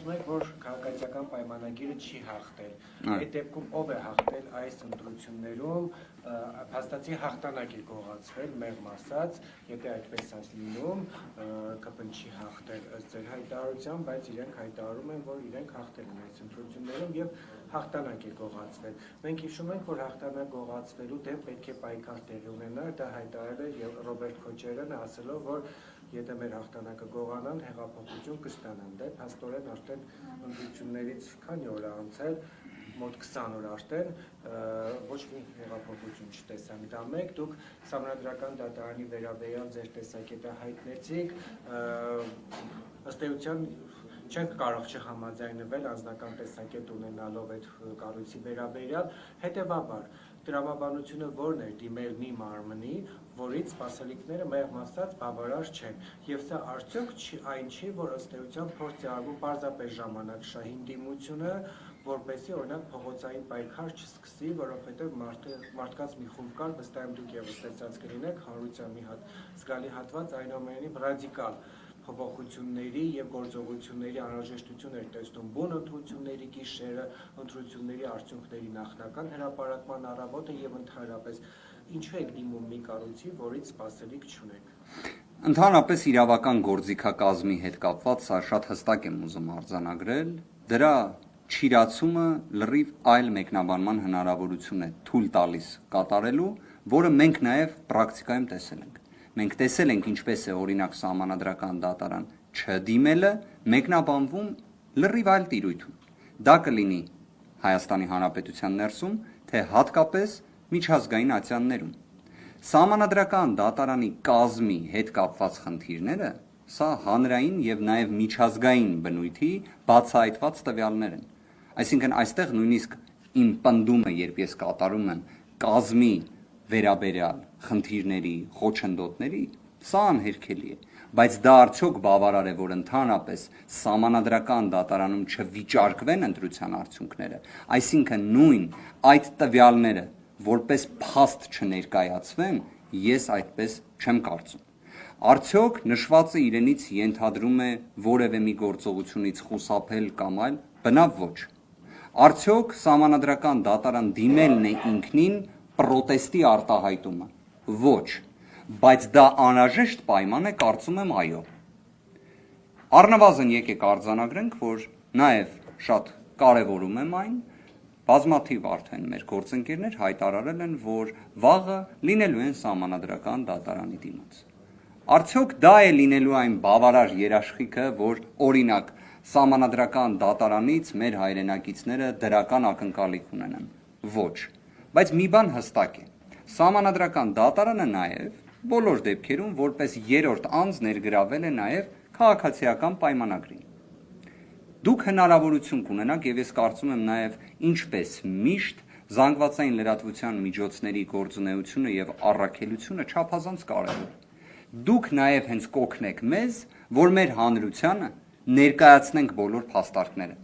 ասում եք, որ քաղաքացիական պայմանագիրը չի հաղթել։ Այդ դեպքում ով է հաղթել այս ընտրություններում, փաստացի հաղթանակ է գողացվել, մեղմ ասած, եթե այդպես է լինում, ԿՊ-ն չի հաղթել ըստ ձեր հայտարարության, բայց իրենք հայտարարում են, որ իրենք հաղթել են այս ընտրություններում եւ հաղթանակ է գողացվել։ Մենք հիշում ենք, որ հաղթանակ գողացվելու դեմ պետք է պայքար տեղի ունենա, դա հայտարարել է Ռոբերտ Քոչարյանը, ասելով, որ եթե մեր հաղթանակը գողանան, հեղափոխություն կստանան, դե փաստորեն արդեն ընտրություններից քանի օր է անցել, մոտ 20 օր արդեն ոչ մի հեղափոխություն չտեսանք, դա մեկ, դուք Սահմանադրական դատարանի վերաբերյալ ձեր տեսակետը հայտնեցիք, ըստ էության չենք կարող չհամաձայնվել անձնական տեսակետ ունենալով այդ կառույցի վերաբերյալ, հետևաբար տրամաբանությունը որն է դիմել մի մարմնի, որից սպասելիքները մեղմ ասած բավարար չեն, եւ սա արդյոք այն չի, որ ըստ էության փորձ է արվում պարզապես ժամանակշահին դիմությունը, որպեսզի օրինակ փողոցային պայքար չսկսի, որովհետեւ մարդկանց մի խումբ կար, վստահ եմ դուք եւս տեսած կլինեք, հանրության մի հատ զգալի հատված այնուամենայնիվ ռադիկալ փոփոխությունների եւ գործողությունների անհրաժեշտություն էր տեսնում բուն ընտրությունների գիշերը, ընտրությունների արդյունքների նախնական հրապարակման առավոտը եւ ընդհանրապես ինչու եք դիմում մի կառույցի, որից սպասելիք չունեք։ Ընդհանրապես իրավական գործիքակազմի հետ կապված սա շատ հստակ եմ ուզում արձանագրել, դրա չիրացումը լրիվ այլ մեկնաբանման հնարավորություն է թույլ տալիս կատարելու, որը մենք նաեւ պրակտիկայում տեսել ենք։ Մենք տեսել ենք ինչպես է օրինակ Սահմանադրական դատարան չդիմելը մեկնաբանվում լրիվ այլ տիրույթում։ Դա կլինի Հայաստանի Հանրապետության ներսում, թե հատկապես միջազգային ատյաններում։ Սահմանադրական դատարանի կազմի հետ կապված խնդիրները սա հանրային եւ նաեւ միջազգային բնույթի բացահայտված տվյալներ են։ Այսինքն այստեղ նույնիսկ իմ պնդումը, երբ ես կատարում եմ կազմի վերաբերյալ խնդիրների, խոչընդոտների, սա անհերքելի է, բայց դա արդյոք բավարար է, որ ընդհանրապես Սահմանադրական դատարանում չվիճարկվեն ընտրության արդյունքները, այսինքն նույն այդ տվյալները որպես փաստ չներկայացվեն, ես այդպես չեմ կարծում։ Արդյոք նշվածը իրենից ենթադրում է որևէ մի գործողությունից խուսափել կամ այլ, բնավ ոչ։ Արդյոք Սահմանադրական դատարան դիմելն է ինքնին պրոտեստի արտահայտումը։ Ոչ, բայց դա անհրաժեշտ պայման է, կարծում եմ այո։ Առնվազն եկեք արձանագրենք, որ նաև շատ կարևորում եմ այն, բազմաթիվ արդեն մեր գործընկերներ հայտարարել են, որ վաղը լինելու են Սահմանադրական դատարանի դիմաց։ Արդյոք դա է լինելու այն բավարար երաշխիքը, որ օրինակ Սահմանադրական դատարանից մեր հայրենակիցները դրական ակնկալիք ունենան։ Ոչ, բայց մի բան հստակ է։ Սահմանադրական դատարանը նաև բոլոր դեպքերում որպես երրորդ անձ ներգրավել է նաև քաղաքացիական պայմանագրին։ Դուք հնարավորություն կունենաք եւ ես կարծում եմ նաև ինչպես միշտ զանգվածային լրատվության միջոցների գործունեությունը եւ առաքելությունը չափազանց կարեւոր։ Դուք նաև հենց կօգնեք մեզ, որ մեր հանրությանը ներկայացնենք բոլոր փաստարկները,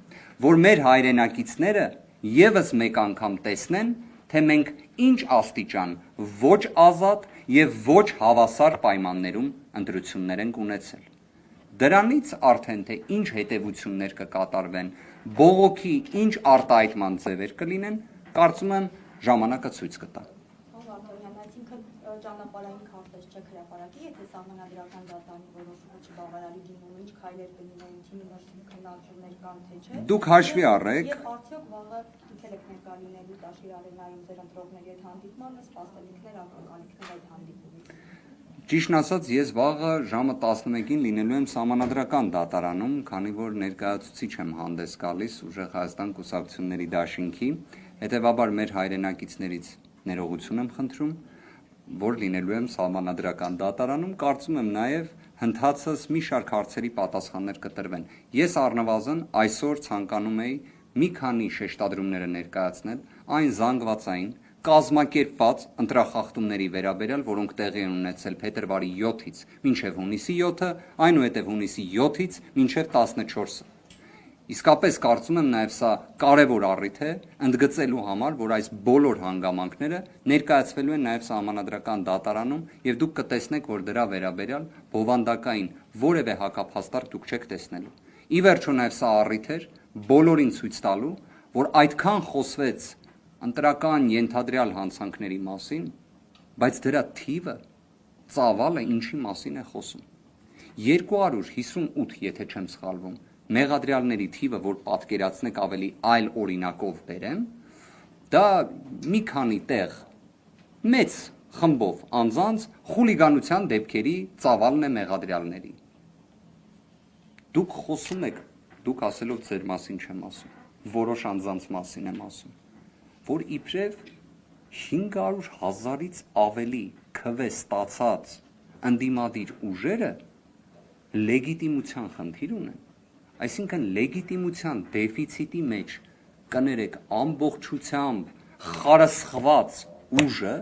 որ մեր հայրենակիցները եւս մեկ անգամ տեսնեն, թե մենք ինչ աստիճան ոչ ազատ եւ ոչ հավասար պայմաններում ընտրություններ ենք ունեցել։ Դրանից արդեն թե ինչ հետևություններ կկատարվեն, բողոքի ինչ արտահայտման ձևեր կլինեն, կարծում եմ ժամանակը ցույց կտա։ Ճանապարհային քարտեզ չեք հրապարակի, եթե Սահմանադրական դատարանի որոշումը չբավարարի դիմում, ինչ քայլեր կլինեն, թիմի քննարկումներ կան թե չէ։ Դուք հաշվի առեք։ Եվ արդյոք վաղը դուք եք ներկա լինելու Տաշիր Արենայում ձեր ընտրողների հետ հանդիպմանը, սպասելիքներ, ակնկալիքներ այդ հանդիպումից։ Ճիշտն ասած, ես վաղը ժամը 11-ին լինելու եմ Սահմանադրական դատարանում, քանի որ ներկայացուցիչ եմ հանդես գալիս Ուժեղ Հայաստան կուսակցությունների դաշինքի, հետևաբար մեր հայրենակիցներից ներողություն եմ խնդրում, որ լինելու եմ Սահմանադրական դատարանում, կարծում եմ նաև հնդածս մի շարք հարցերի պատասխաններ կտրվեն։ Ես առնվազն այսօր ցանկանում էի մի քանի շեշտադրումները ներկայացնել այն զանգվածային կազմակերպված ընտրախախտումների վերաբերյալ, որոնք տեղի են ունեցել փետրվարի 7-ից մինչև հունիսի 7-ը, այնուհետև հունիսի 7-ից մինչև 14-ը։ Իսկապես կարծում եմ նաև սա կարևոր առիթ է ընդգծելու համար, որ այս բոլոր հանգամանքները ներկայացվելու են նաև Սահմանադրական դատարանում եւ դուք կտեսնեք, որ դրա վերաբերյալ բովանդակային որևէ հակափաստարկ դուք չեք տեսնելու։ Ի վերջո նաև սա առիթ էր բոլորին ցույց տալու, որ այդքան խոսվեց ընտրական ենթադրյալ հանցանքների մասին, բայց դրա թիվը, ծավալը ինչի մասին է խոսում։ 258, եթե չեմ սխալվում, մեղադրյալների թիվը, որ պատկերացնեք ավելի այլ օրինակով բերեմ, դա մի քանի տեղ մեծ խմբով անձանց խուլիգանության դեպքերի ծավալն է մեղադրյալների։ Դուք խոսում եք, դուք ասելով ձեր մասին չեմ ասում, որոշ անձանց մասին եմ ասում, որ իբրև 500,000-ից ավելի քվե ստացած ընդդիմադիր ուժերը լեգիտիմության խնդիր ունեն, այսինքն լեգիտիմության դեֆիցիտի մեջ կներեք ամբողջությամբ խարսխված ուժը,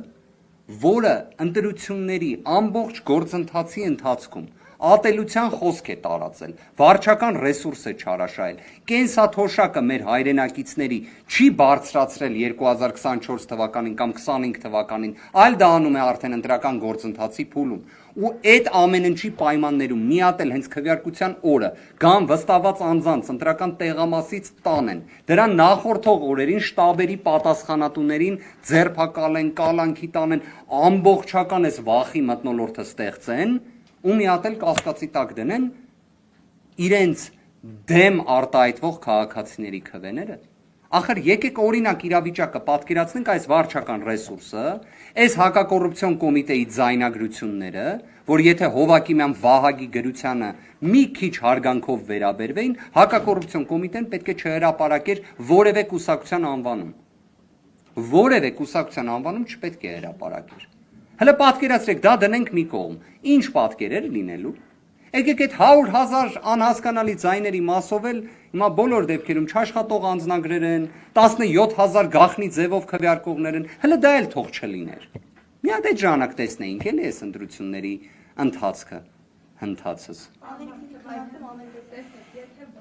որը ընտրությունների ամբողջ գործընթացի ընթացքում ատելության խոսք է տարածել, վարչական ռեսուրս է չարաշահել, կենսաթոշակը մեր հայրենակիցների չի բարձրացրել 2024 թվականին կամ 25 թվականին, այլ դա անում է արդեն ընտրական գործընթացի փուլում, ու այդ ամեն ինչի պայմաններում մի հատ էլ հենց քվեարկության օրը գան վստահված անձանց ընտրական տեղամասից տանեն, դրան նախորդող օրերին շտաբերի պատասխանատուներին ձերբակալեն, կալանքի տանեն, ամբողջական այս վախի մթնոլորտը ստեղծեն ու մի հատ էլ կասկածի տակ դնեն իրենց դեմ արտահայտվող քաղաքացիների քվեները։ Ախր եկեք օրինակ իրավիճակը պատկերացնենք այս վարչական ռեսուրսը, այս հակակոռուպցիոն կոմիտեի ձայնագրությունները, որ եթե Հովակիմյան Վահագի գրությանը մի քիչ հարգանքով վերաբերվեին, հակակոռուպցիոն կոմիտեն պետք է չհրապարակեր որևէ կուսակցության անվանում։ Որևէ կուսակցության անվանում չպետք է հրապարակեր։ Հələ պատկերացրեք, դա դնենք մի կողմ, ինչ պատկերեր լինելու։ Եկեք այդ 100,000 անհասկանալի ձայների մասով էլ հիմա բոլոր դեպքերում չաշխատող անձնագրեր են, 17,000 գաղտնի ձևով քվեարկողներ են, հələ դա էլ թող չլիներ։ Մի հատ այդ ժամանակ տեսնեինք էլի այս ընտրությունների ընթացքը, հնդացս։